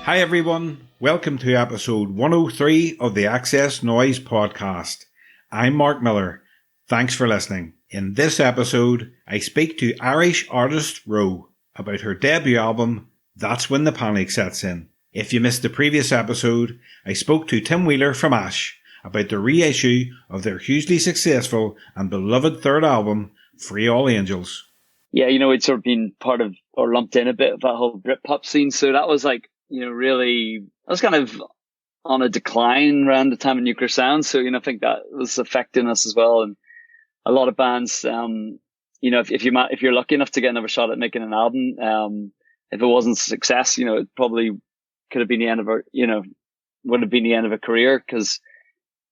Hi everyone, welcome to episode 103 of the XS Noize Podcast. I'm Mark Millar. Thanks for listening. In this episode, I speak to Irish artist ROE about her debut album, That's When the Panic Sets In. If you missed the previous episode, I spoke to Tim Wheeler from Ash about the reissue of their hugely successful and beloved third album, Free All Angels. Yeah, it's sort of been part of, or lumped in a bit of that whole Britpop scene, so that was really, I was kind of on a decline around the time of Nuclear Sound. So, I think that was affecting us as well. And a lot of bands, if you're lucky enough to get another shot at making an album, if it wasn't a success, it probably could have been the end of would have been the end of a career. Cause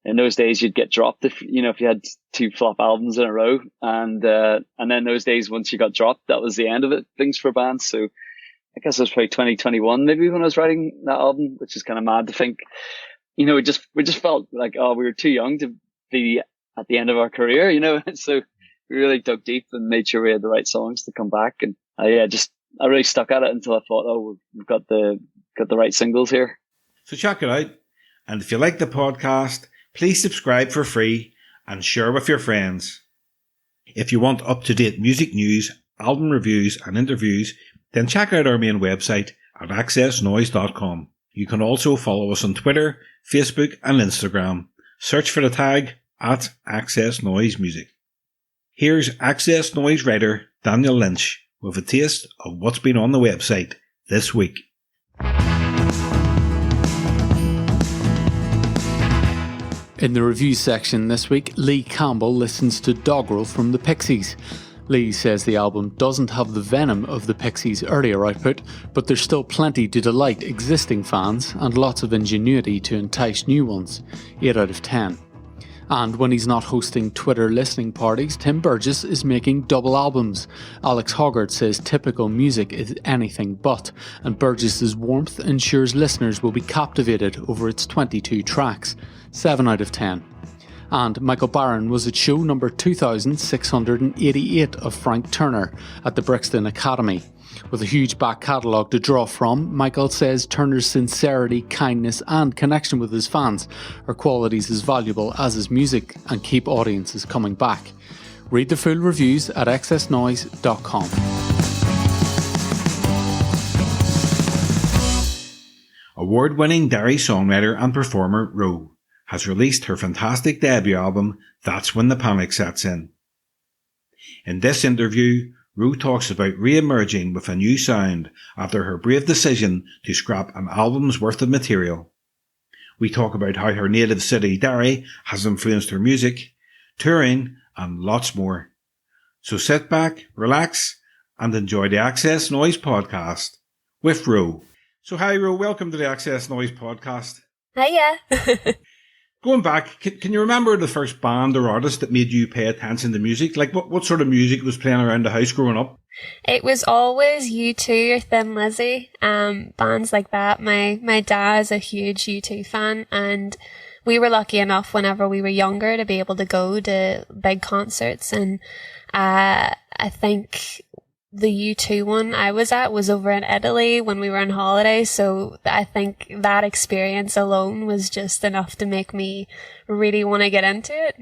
in those days you'd get dropped if you had two flop albums in a row. And then those days, once you got dropped, that was the end of it, things for bands. So, I guess it was probably 2021, maybe, when I was writing that album, which is kind of mad to think. We just felt like, we were too young to be at the end of our career, So we really dug deep and made sure we had the right songs to come back. And I really stuck at it until I thought, we've got the right singles here. So check it out. And if you like the podcast, please subscribe for free and share with your friends. If you want up-to-date music news, album reviews and interviews, then check out our main website at xsnoize.com. You can also follow us on Twitter, Facebook and Instagram. Search for the tag at XS Noize Music. Here's XS Noize writer Daniel Lynch with a taste of what's been on the website this week. In the review section this week, Lee Campbell listens to Doggerel from the Pixies. Lee says the album doesn't have the venom of the Pixies' earlier output, but there's still plenty to delight existing fans and lots of ingenuity to entice new ones. 8 out of 10. And when he's not hosting Twitter listening parties, Tim Burgess is making double albums. Alex Hoggart says typical music is anything but, and Burgess's warmth ensures listeners will be captivated over its 22 tracks. 7 out of 10. And Michael Barron was at show number 2688 of Frank Turner at the Brixton Academy. With a huge back catalogue to draw from, Michael says Turner's sincerity, kindness and connection with his fans are qualities as valuable as his music and keep audiences coming back. Read the full reviews at xsnoize.com. Award-winning Derry songwriter and performer ROE has released her fantastic debut album, That's When the Panic Sets In. In this interview, ROE talks about re-emerging with a new sound after her brave decision to scrap an album's worth of material. We talk about how her native city, Derry, has influenced her music, touring, and lots more. So sit back, relax, and enjoy the XS Noize Podcast with ROE. So hi ROE, welcome to the XS Noize Podcast. Hiya. Going back, can you remember the first band or artist that made you pay attention to music? Like what sort of music was playing around the house growing up? It was always U2 or Thin Lizzy, bands like that. My dad is a huge U2 fan, and we were lucky enough whenever we were younger to be able to go to big concerts. And I think the U2 one I was at was over in Italy when we were on holiday, so I think that experience alone was just enough to make me really want to get into it.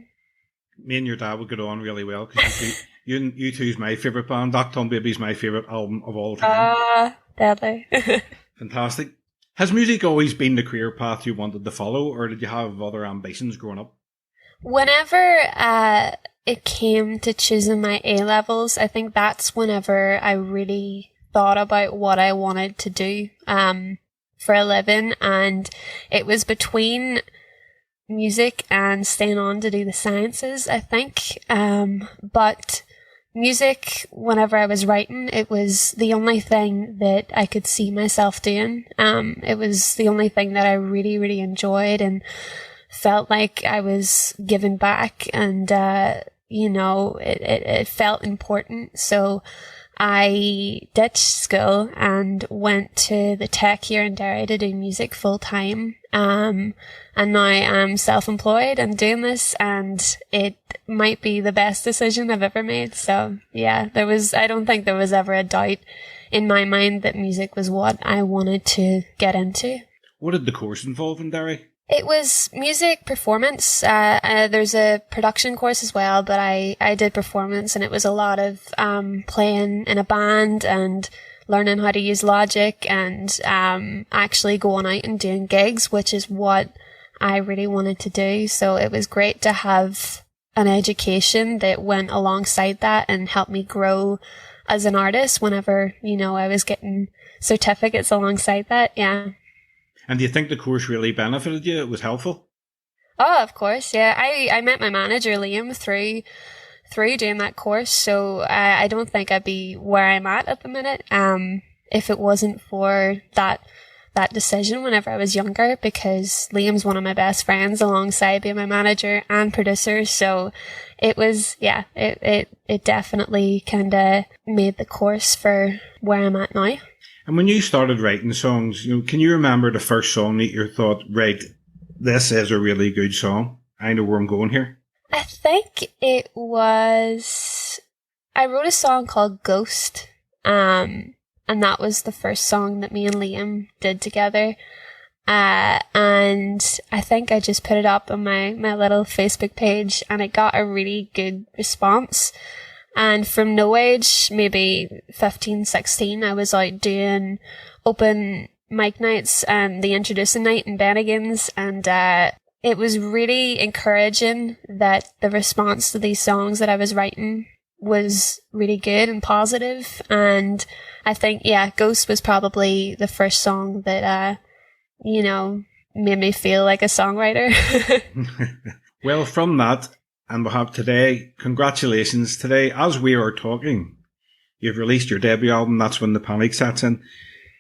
Me and your dad would get on really well, because U2 is my favourite band. Doctor Baby is my favourite album of all time. Deadly. Fantastic. Has music always been the career path you wanted to follow, or did you have other ambitions growing up? Whenever it came to choosing my A-levels, I think that's whenever I really thought about what I wanted to do for a living, and it was between music and staying on to do the sciences, I think. But music, whenever I was writing, it was the only thing that I could see myself doing. It was the only thing that I really, really enjoyed and felt like I was giving back, and it felt important. So I ditched school and went to the tech here in Derry to do music full time. And now I'm self-employed and doing this, and it might be the best decision I've ever made. So yeah, I don't think there was ever a doubt in my mind that music was what I wanted to get into. What did the course involve in Derry? It was music performance. There's a production course as well, but I did performance, and it was a lot of playing in a band and learning how to use Logic and actually going out and doing gigs, which is what I really wanted to do. So it was great to have an education that went alongside that and helped me grow as an artist whenever, I was getting certificates alongside that. Yeah. And do you think the course really benefited you? It was helpful? Oh, of course, yeah. I met my manager, Liam, through doing that course, so I don't think I'd be where I'm at the minute if it wasn't for that decision whenever I was younger, because Liam's one of my best friends alongside being my manager and producer, so it was, yeah, it definitely kind of made the course for where I'm at now. And when you started writing songs, can you remember the first song that you thought, right, this is a really good song? I know where I'm going here. I think it was, I wrote a song called Ghost, and that was the first song that me and Liam did together. And I think I just put it up on my little Facebook page, and it got a really good response. And from no age, maybe 15, 16, I was out doing open mic nights and the introducing night in Bennigan's, and it was really encouraging that the response to these songs that I was writing was really good and positive. And I think, yeah, Ghost was probably the first song that, made me feel like a songwriter. Well, from that, and we have today, congratulations. Today, as we are talking, you've released your debut album, That's When the Panic Sets In.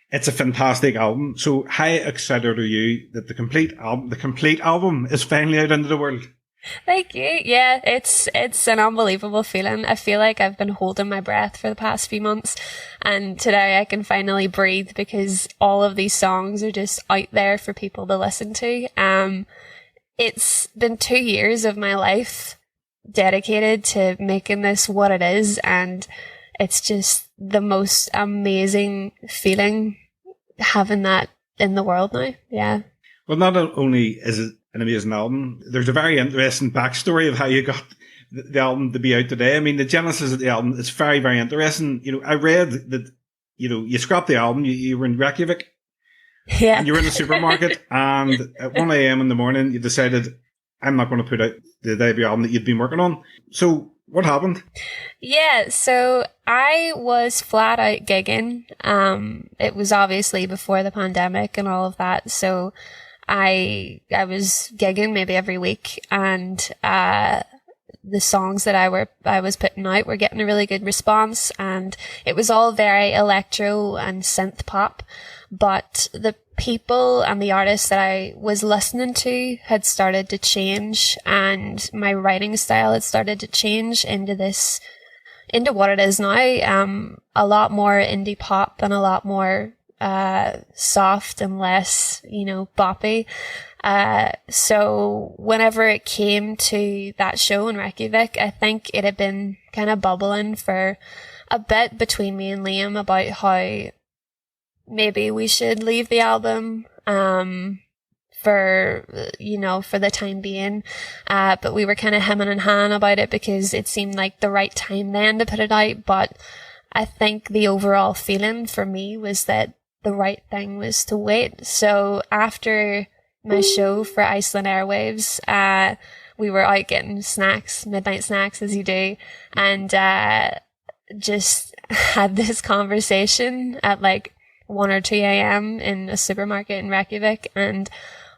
It's a fantastic album. So how excited are you that the complete album is finally out into the world? Thank you. Yeah, it's an unbelievable feeling. I feel like I've been holding my breath for the past few months, and today I can finally breathe because all of these songs are just out there for people to listen to. It's been 2 years of my life dedicated to making this what it is, and it's just the most amazing feeling having that in the world now. Yeah. Well, not only is it an amazing album, there's a very interesting backstory of how you got the album to be out today. I mean, the genesis of the album is very, very interesting. I read that, you scrapped the album, you were in Reykjavik. Yeah. And you were in the supermarket, and at 1 a.m. in the morning, you decided, I'm not going to put out the debut album that you'd been working on. So what happened? Yeah, so I was flat out gigging. It was obviously before the pandemic and all of that. So I was gigging maybe every week, and the songs that I was putting out were getting a really good response, and it was all very electro and synth pop. But the people and the artists that I was listening to had started to change, and my writing style had started to change into what it is now. A lot more indie pop and a lot more soft and less, boppy. So whenever it came to that show in Reykjavik, I think it had been kind of bubbling for a bit between me and Liam about how maybe we should leave the album for the time being. But we were kind of hemming and hawing about it because it seemed like the right time then to put it out. But I think the overall feeling for me was that the right thing was to wait. So after my show for Iceland Airwaves, we were out getting snacks, midnight snacks as you do, and just had this conversation at 1 or 2 a.m. in a supermarket in Reykjavik, and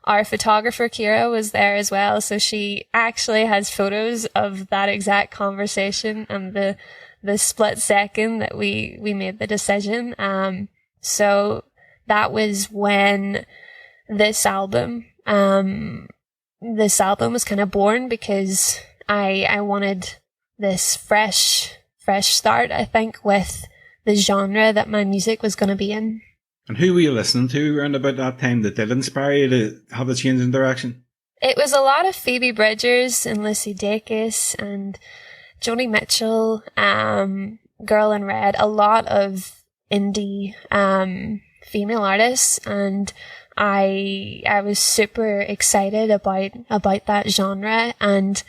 our photographer Kira was there as well, so she actually has photos of that exact conversation and the split second that we made the decision. So that was when this album was kind of born, because I wanted this fresh start, I think, with the genre that my music was going to be in. And who were you listening to around about that time that did inspire you to have a change in direction? It was a lot of Phoebe Bridgers and Lucy Dacus and Joni Mitchell, Girl in Red, a lot of indie female artists, and I was super excited about that genre. And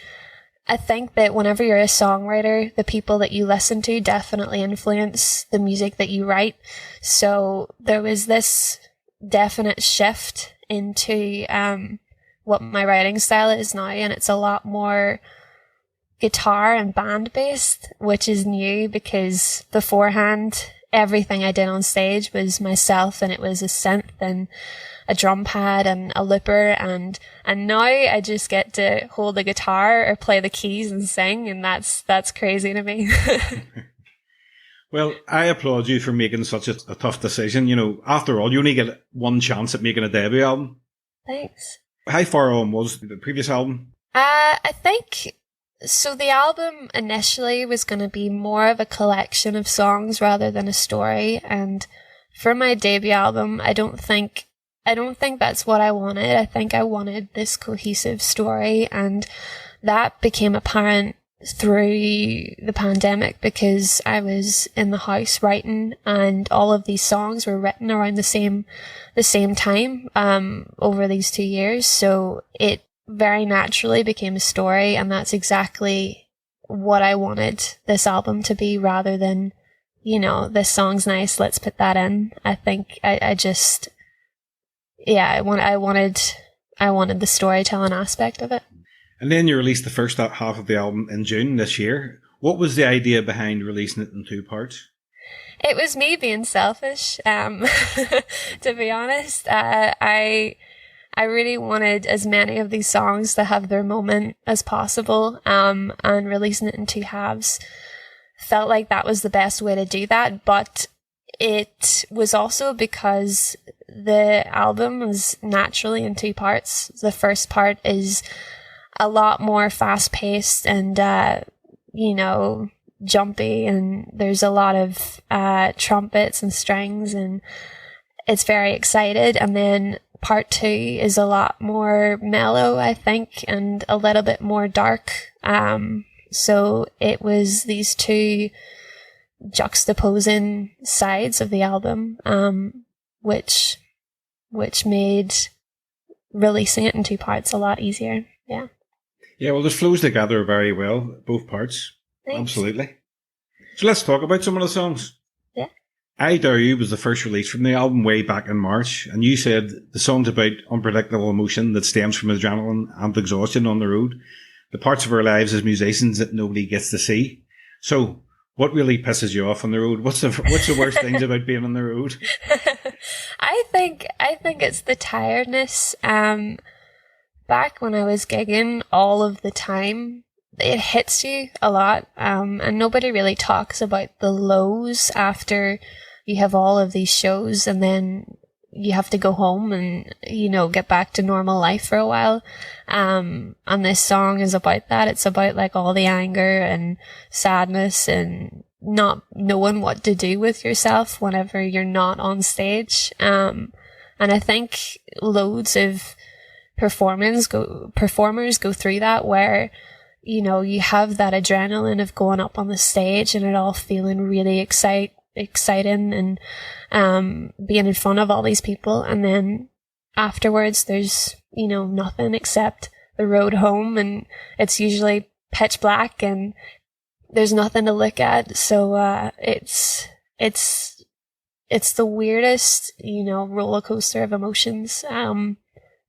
I think that whenever you're a songwriter, the people that you listen to definitely influence the music that you write. So there was this definite shift into what my writing style is now, and it's a lot more guitar and band based, which is new because beforehand everything I did on stage was myself, and it was a synth and a drum pad and a looper, and now I just get to hold the guitar or play the keys and sing, and that's crazy to me. Well, I applaud you for making such a tough decision. You know, after all, you only get one chance at making a debut album. Thanks. How far on was the previous album? I think, so the album initially was going to be more of a collection of songs rather than a story. And for my debut album, I don't think that's what I wanted. I think I wanted this cohesive story, and that became apparent through the pandemic because I was in the house writing, and all of these songs were written around the same time over these 2 years. So it very naturally became a story, and that's exactly what I wanted this album to be, rather than, you know, this song's nice, let's put that in. I think I wanted the storytelling aspect of it. And then you released the first half of the album in June this year. What was the idea behind releasing it in 2 parts? It was me being selfish, to be honest. I really wanted as many of these songs to have their moment as possible, and releasing it in 2 halves felt like that was the best way to do that. But it was also because the album was naturally in 2 parts. The first part is a lot more fast-paced and, jumpy, and there's a lot of trumpets and strings, and it's very excited. And then part 2 is a lot more mellow, I think, and a little bit more dark. So it was these 2 juxtaposing sides of the album, which made releasing it in 2 parts a lot easier. Yeah. Yeah, well, this flows together very well, both parts. Thanks. Absolutely. So let's talk about some of the songs. Yeah. I Dare You was the first release from the album way back in March, and you said the song's about unpredictable emotion that stems from adrenaline and exhaustion on the road, the parts of our lives as musicians that nobody gets to see. So, what really pisses you off on the road? What's the worst things about being on the road? I think it's the tiredness. Back when I was gigging all of the time, it hits you a lot, and nobody really talks about the lows after you have all of these shows, and then you have to go home and, get back to normal life for a while. And this song is about that. It's about like all the anger and sadness and not knowing what to do with yourself whenever you're not on stage. And I think loads of performers go through that, where you have that adrenaline of going up on the stage and it all feeling really exciting and being in front of all these people, and then afterwards there's nothing except the road home, and it's usually pitch black and there's nothing to look at. So it's the weirdest roller coaster of emotions.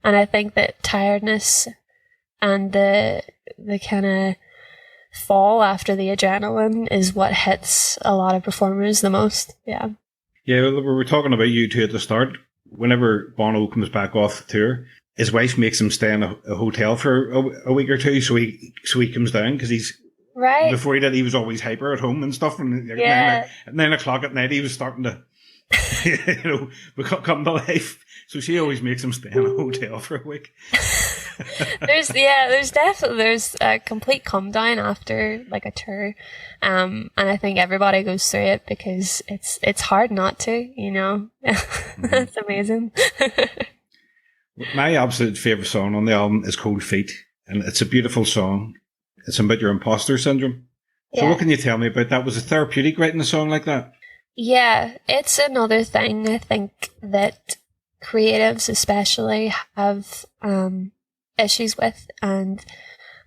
And I think that tiredness and the kind of fall after the adrenaline is what hits a lot of performers the most. Yeah. Yeah, we were talking about you two at the start. Whenever Bono comes back off the tour, his wife makes him stay in a hotel for a week or 2, so he comes down, because he's right. Before he did, he was always hyper at home and stuff. And at 9 o'clock at night, he was starting to come to life. So she always makes him stay in a hotel for a week. There's a complete come down after like a tour, and I think everybody goes through it because it's hard not to. It's amazing. My absolute favorite song on the album is Cold Feet, and it's a beautiful song. It's about your imposter syndrome. So What can you tell me about that? Was it therapeutic writing a song like that? Yeah, it's another thing I think that creatives especially have issues with, and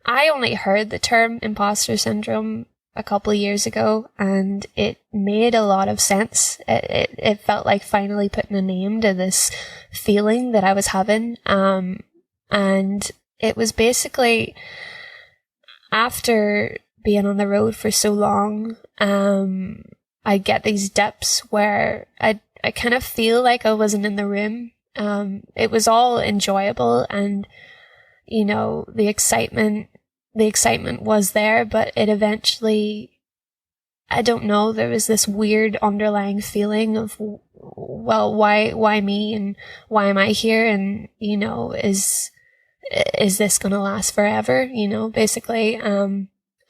I only heard the term imposter syndrome a couple of years ago, and it made a lot of sense. It felt like finally putting a name to this feeling that I was having, and it was basically after being on the road for so long, I get these dips where I kind of feel like I wasn't in the room. It was all enjoyable, and you know, the excitement was there, but it eventually, I don't know, there was this weird underlying feeling of, well, why me, and why am I here, and you know, is this gonna last forever, you know, basically.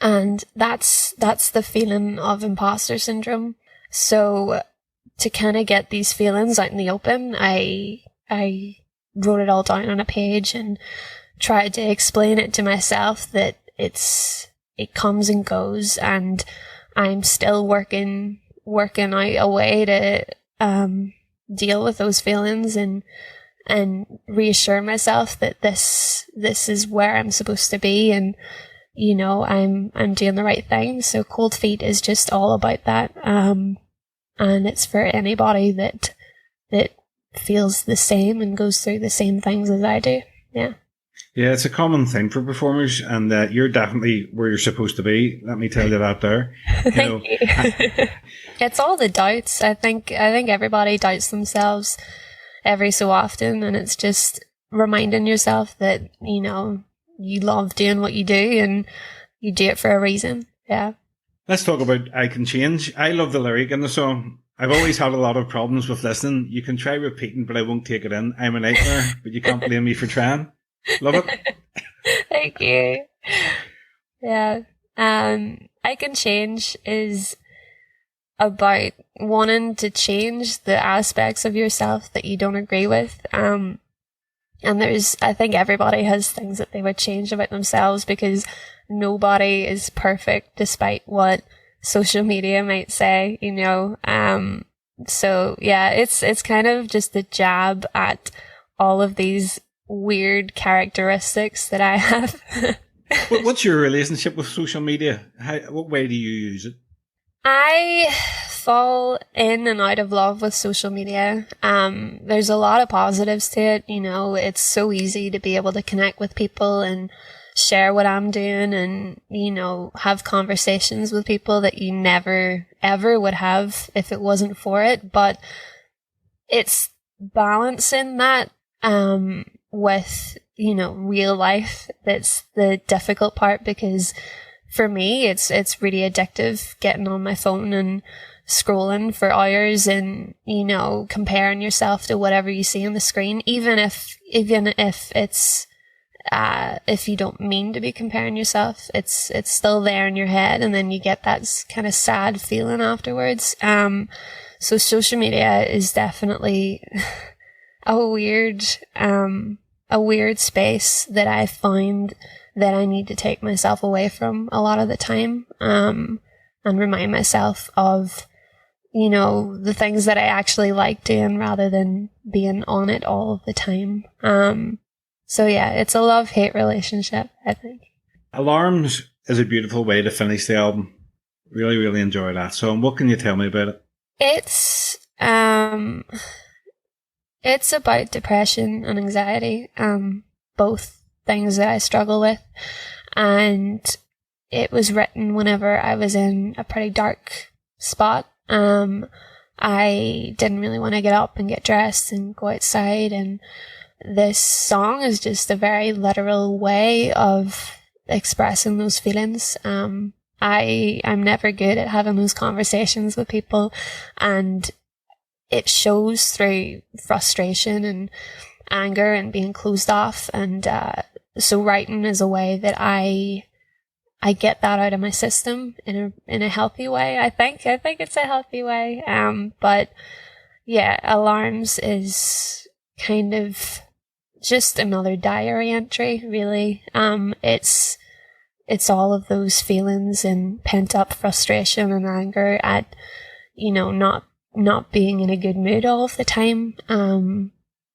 And that's the feeling of imposter syndrome. So to kind of get these feelings out in the open, I wrote it all down on a page and tried to explain it to myself that it comes and goes, and I'm still working out a way to deal with those feelings and reassure myself that this is where I'm supposed to be, and you know, I'm doing the right thing. So Cold Feet is just all about that, and it's for anybody that feels the same and goes through the same things as I do. Yeah. Yeah, it's a common thing for performers, and you're definitely where you're supposed to be. Let me tell you that there. Thank you. It's all the doubts. I think everybody doubts themselves every so often, and it's just reminding yourself that, you know, you love doing what you do and you do it for a reason. Yeah. Let's talk about I Can Change. I love the lyric in the song. I've always had a lot of problems with listening. You can try repeating, but I won't take it in. I'm a nightmare, but you can't blame me for trying. Love it. Thank you. Yeah. I Can Change is about wanting to change the aspects of yourself that you don't agree with. And I think everybody has things that they would change about themselves, because nobody is perfect despite what social media might say, you know. So yeah, it's kind of just a jab at all of these weird characteristics that I have. What's your relationship with social media? What way do you use it? I fall in and out of love with social media. There's a lot of positives to it. You know, it's so easy to be able to connect with people and share what I'm doing, and, you know, have conversations with people that you never ever would have if it wasn't for it. But it's balancing that with, you know, real life that's the difficult part, because for me it's really addictive getting on my phone and scrolling for hours and, you know, comparing yourself to whatever you see on the screen, even if it's if you don't mean to be comparing yourself, it's still there in your head, and then you get that kind of sad feeling afterwards. So social media is definitely a weird space that I find that I need to take myself away from a lot of the time, and remind myself of, you know, the things that I actually like doing rather than being on it all of the time. So yeah, it's a love-hate relationship, I think. Alarms is a beautiful way to finish the album. Really, really enjoy that song. What can you tell me about it? It's about depression and anxiety, both things that I struggle with. And it was written whenever I was in a pretty dark spot. I didn't really want to get up and get dressed and go outside, and this song is just a very literal way of expressing those feelings. I'm never good at having those conversations with people, and it shows through frustration and anger and being closed off. And so writing is a way that I get that out of my system in a healthy way. I think it's a healthy way. But yeah, Alarms is kind of just another diary entry, really. It's all of those feelings and pent up frustration and anger at, you know, not not being in a good mood all of the time,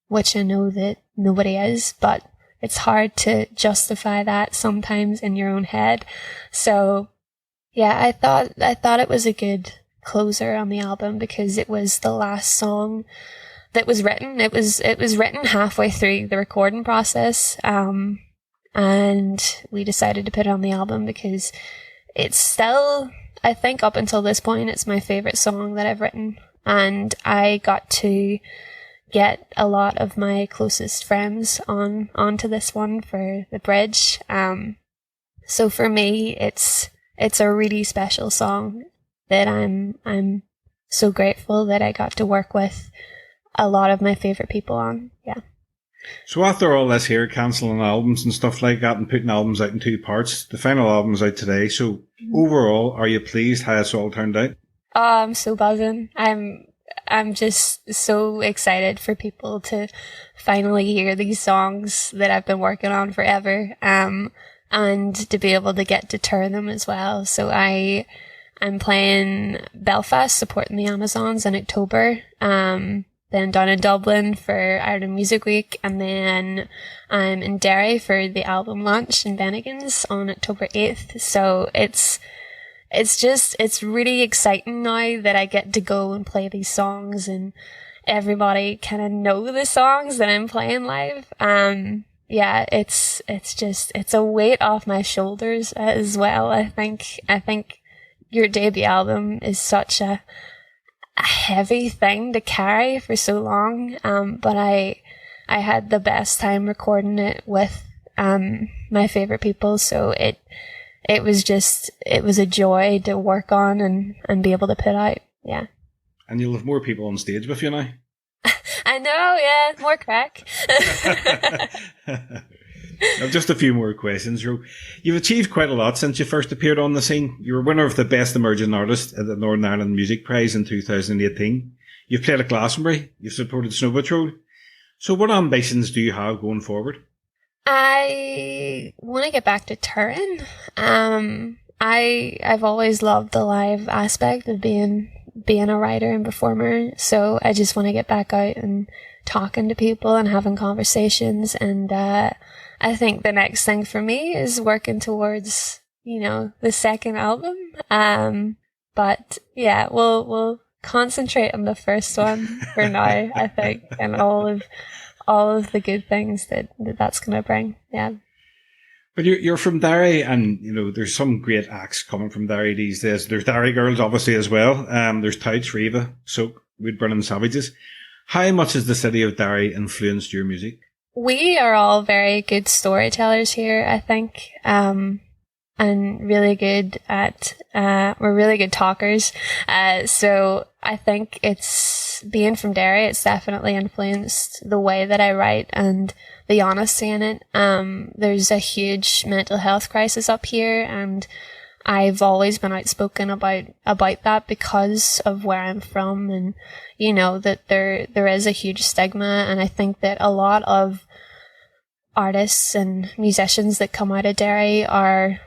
which I know that nobody is, but it's hard to justify that sometimes in your own head. So yeah, I thought it was a good closer on the album because it was the last song that was written. It was written halfway through the recording process, and we decided to put it on the album because it's still, I think up until this point, it's my favourite song that I've written, and I got to get a lot of my closest friends onto this one for the bridge. So for me, it's a really special song that I'm so grateful that I got to work with a lot of my favourite people on. Yeah. So after all this here, cancelling albums and stuff like that and putting albums out in 2 parts, the final album's out today. So overall, are you pleased how it's all turned out? Oh, I'm so buzzing. I'm just so excited for people to finally hear these songs that I've been working on forever, and to be able to get to tour them as well. So I'm playing Belfast, supporting the Amazons in October, then down in Dublin for Ireland Music Week, and then I'm in Derry for the album launch in Bennigan's on October 8th. So it's really exciting now that I get to go and play these songs and everybody kind of know the songs that I'm playing live. Yeah, it's a weight off my shoulders as well. I think your debut album is such a heavy thing to carry for so long. But I had the best time recording it with my favorite people. So it was a joy to work on and be able to put out. Yeah. And you'll have more people on stage with you now. I know, yeah, more crack. Now, just a few more questions. You've achieved quite a lot since you first appeared on the scene. You were winner of the Best Emerging Artist at the Northern Ireland Music Prize in 2018. You've played at Glastonbury. You've supported Snow Patrol. So what ambitions do you have going forward? I want to get back to touring. I've always loved the live aspect of being a writer and performer. So I just want to get back out and talking to people and having conversations. And I think the next thing for me is working towards, the second album. But yeah, we'll concentrate on the first one for now, I think, and all of the good things that's going to bring. Yeah. But you're from Derry, and there's some great acts coming from Derry these days. There's Derry Girls, obviously, as well. There's Touch, Riva, Soak, Woodburn and Savages. How much has the city of Derry influenced your music? We are all very good storytellers here, I think, and really good at we're really good talkers. So I think it's being from Derry. It's definitely influenced the way that I write and the honesty in it. There's a huge mental health crisis up here, and I've always been outspoken about that because of where I'm from, and that there is a huge stigma, and I think that a lot of artists and musicians that come out of Derry are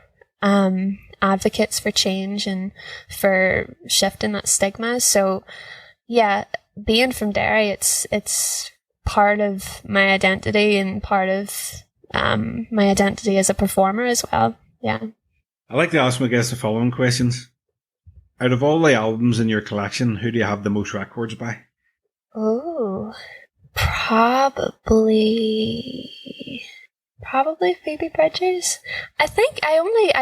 advocates for change and for shifting that stigma. So yeah, being from Derry, it's part of my identity and part of my identity as a performer as well. Yeah. I like to ask my guests the following questions. Out of all the albums in your collection, who do you have the most records by? Oh, probably Phoebe Bridgers. I think I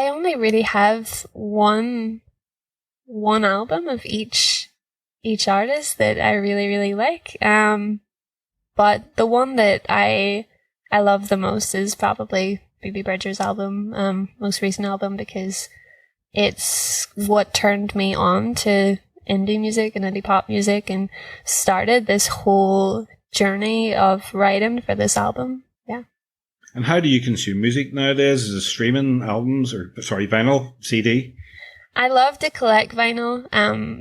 only really have one album of each artist that I really, really like. But the one that I love the most is probably Phoebe Bridgers' album, most recent album, because it's what turned me on to indie music and indie pop music and started this whole journey of writing for this album. Yeah. And how do you consume music nowadays? Is it streaming, albums, vinyl, CD? I love to collect vinyl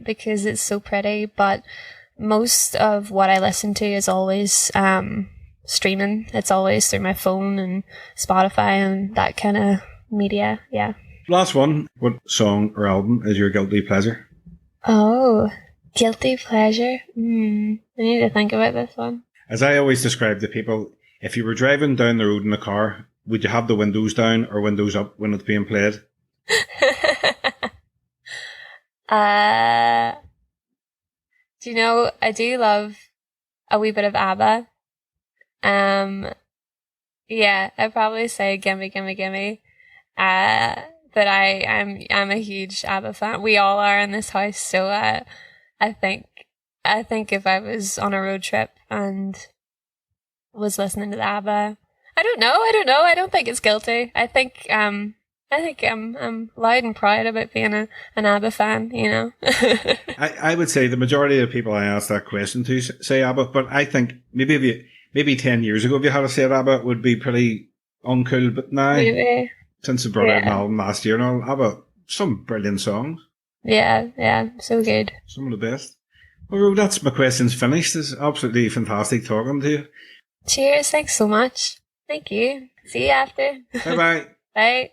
because it's so pretty, but most of what I listen to is always streaming. It's always through my phone and Spotify and that kind of media. Yeah. Last one. What song or album is your guilty pleasure? Oh, Guilty pleasure? I need to think about this one. As I always describe to people, if you were driving down the road in a car, would you have the windows down or windows up when it's being played? Do you know, I do love a wee bit of ABBA. Yeah, I'd probably say Gimme, Gimme, Gimme. But I'm a huge ABBA fan. We all are in this house, so I think if I was on a road trip and was listening to the ABBA, I don't know. I don't think it's guilty. I think I'm loud and proud about being an ABBA fan, you know. I would say the majority of the people I asked that question to say ABBA, but I think maybe 10 years ago, if you had to say ABBA, it would be pretty uncool. But now, since they brought out an album last year and all, ABBA, some brilliant songs. Yeah, so good. Some of the best. Well, that's my questions finished. It's absolutely fantastic talking to you. Cheers, thanks so much. Thank you. See you after. Bye-bye. Bye.